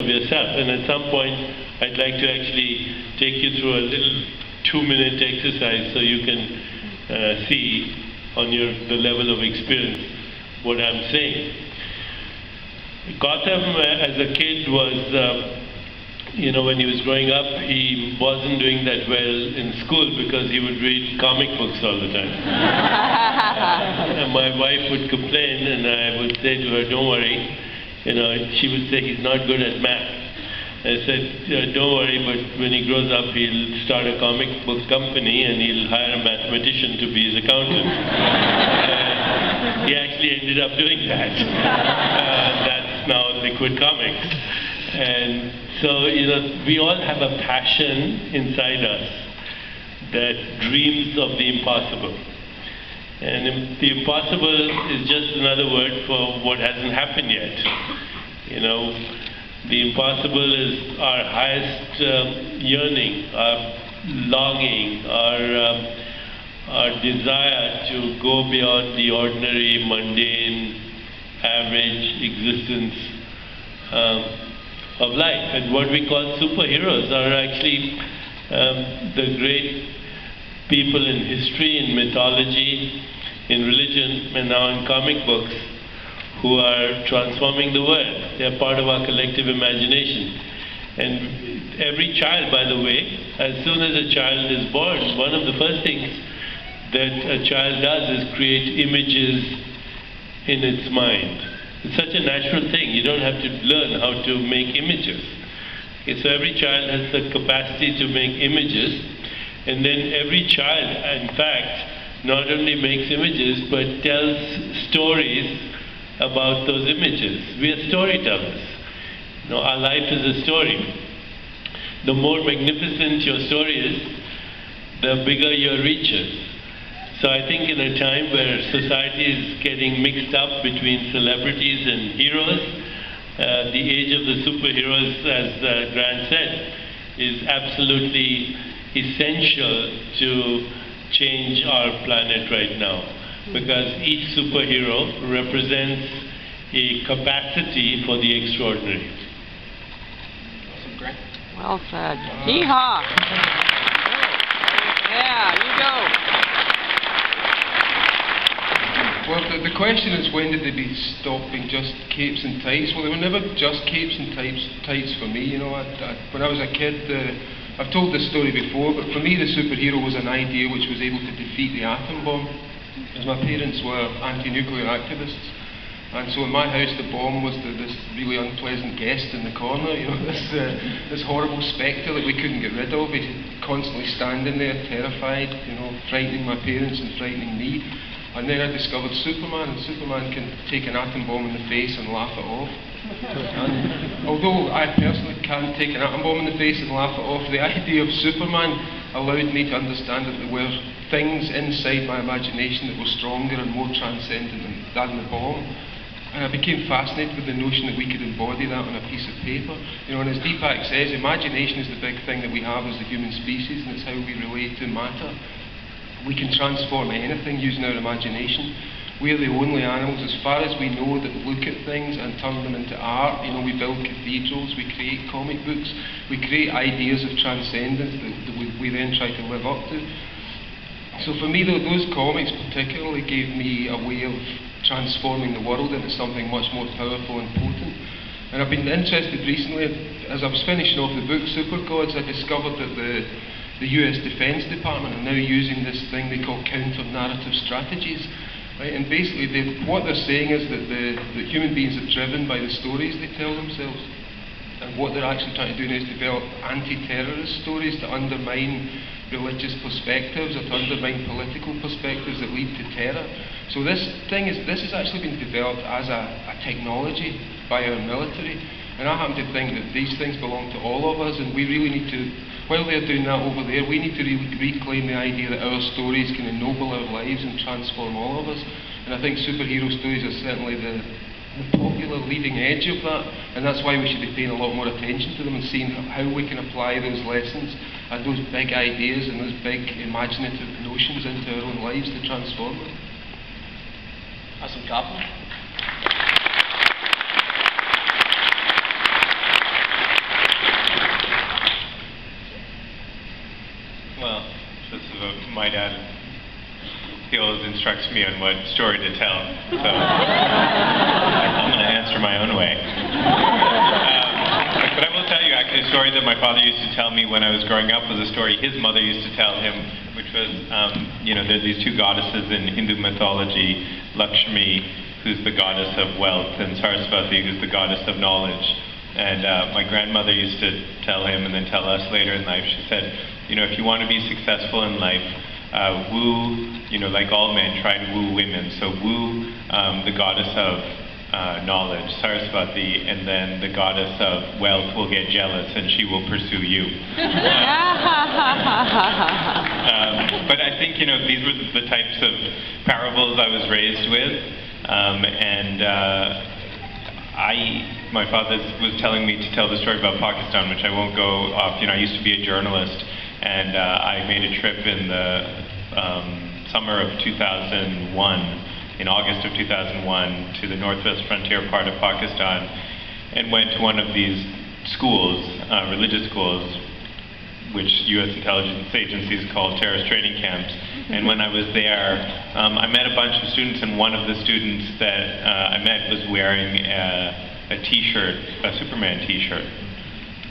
of yourself. And at some point, I'd like to actually take you through a little 2-minute exercise so you can see on the level of experience what I'm saying. Gotham, as a kid, was, when he was growing up, he wasn't doing that well in school because he would read comic books all the time. And my wife would complain, and I would say to her, "Don't worry." She would say, "He's not good at math." I said, "Don't worry, but when he grows up, he'll start a comic book company and he'll hire a mathematician to be his accountant." He actually ended up doing that. That's now Liquid Comics. And so, we all have a passion inside us that dreams of the impossible. And the impossible is just another word for what hasn't happened yet. The impossible is our highest yearning, our longing, our desire to go beyond the ordinary, mundane, average existence of life. And what we call superheroes are actually the great people in history, in mythology, in religion, and now in comic books, who are transforming the world. They are part of our collective imagination. And every child, by the way, as soon as a child is born, one of the first things that a child does is create images in its mind. It's such a natural thing. You don't have to learn how to make images. Okay, so every child has the capacity to make images, and then every child, in fact, not only makes images, but tells stories about those images. We are storytellers. Our life is a story. The more magnificent your story is, the bigger your reach is. So I think in a time where society is getting mixed up between celebrities and heroes, the age of the superheroes, as Grant said, is absolutely essential to change our planet right now. Because each superhero represents a capacity for the extraordinary. Awesome, Grant. Well said. Hee-haw! Yeah, you go. Well, the question is, when did they be stopped being just capes and tights? Well, they were never just capes and tights for me. When I was a kid, I've told this story before, but for me the superhero was an idea which was able to defeat the atom bomb. Because my parents were anti-nuclear activists, and so in my house the bomb was this really unpleasant guest in the corner, this horrible spectre that we couldn't get rid of. He'd constantly standing there, terrified, frightening my parents and frightening me. And then I discovered Superman, and Superman can take an atom bomb in the face and laugh it off. And although I personally can't take an atom bomb in the face and laugh it off, the idea of Superman allowed me to understand that there were things inside my imagination that were stronger and more transcendent than the bomb. And I became fascinated with the notion that we could embody that on a piece of paper. And as Deepak says, imagination is the big thing that we have as the human species, and it's how we relate to matter. We can transform anything using our imagination. We are the only animals, as far as we know, that look at things and turn them into art. We build cathedrals, we create comic books, we create ideas of transcendence that we then try to live up to. So for me, those comics particularly gave me a way of transforming the world into something much more powerful and potent. And I've been interested recently, as I was finishing off the book Super Gods, I discovered that the US Defense Department are now using this thing they call counter-narrative strategies. Right? And basically what they're saying is that human beings are driven by the stories they tell themselves. And what they're actually trying to do now is develop anti-terrorist stories to undermine religious perspectives or to undermine political perspectives that lead to terror. So this has actually been developed as a technology by our military. And I happen to think that these things belong to all of us, and we really need to, while they're doing that over there, we need to reclaim the idea that our stories can ennoble our lives and transform all of us. And I think superhero stories are certainly the popular leading edge of that, and that's why we should be paying a lot more attention to them and seeing how we can apply those lessons and those big ideas and those big imaginative notions into our own lives to transform them. Awesome compliment. my dad, he always instructs me on what story to tell. So I'm going to answer my own way. But I will tell you, actually, a story that my father used to tell me when I was growing up was a story his mother used to tell him, which was, there's these two goddesses in Hindu mythology, Lakshmi, who's the goddess of wealth, and Saraswati, who's the goddess of knowledge. And my grandmother used to tell him and then tell us later in life, she said, if you want to be successful in life, woo, like all men, try to woo women. So woo the goddess of knowledge, Saraswati, and then the goddess of wealth will get jealous and she will pursue you. But I think, these were the types of parables I was raised with. My father was telling me to tell the story about Pakistan, which I won't go off. I used to be a journalist, and I made a trip in the summer of 2001, in August of 2001, to the northwest frontier part of Pakistan, and went to one of these schools, religious schools, which U.S. intelligence agencies call terrorist training camps. And when I was there, I met a bunch of students, and one of the students that I met was wearing a t-shirt, a Superman t-shirt.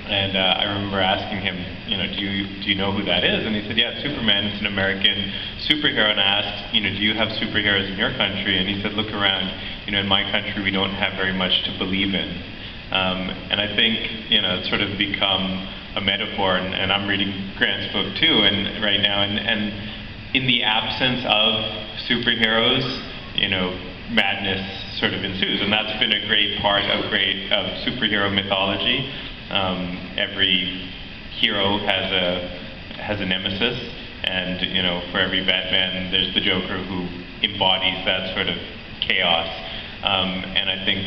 And I remember asking him, do you know who that is? And he said, yeah, Superman, it's an American superhero. And I asked, do you have superheroes in your country? And he said, look around, in my country we don't have very much to believe in. And I think, it's sort of become a metaphor, and I'm reading Grant's book too, and right now, and in the absence of superheroes, madness sort of ensues, and that's been a great part of superhero mythology. Every hero has a nemesis, and for every Batman, there's the Joker who embodies that sort of chaos. And I think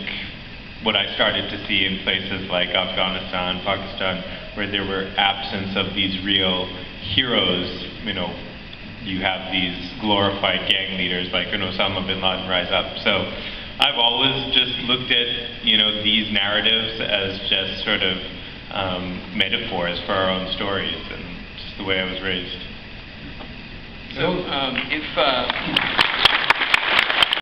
what I started to see in places like Afghanistan, Pakistan, where there were absence of these real heroes, you have these glorified gang leaders like Osama bin Laden rise up. So I've always just looked at, these narratives as just sort of metaphors for our own stories, and just the way I was raised. So if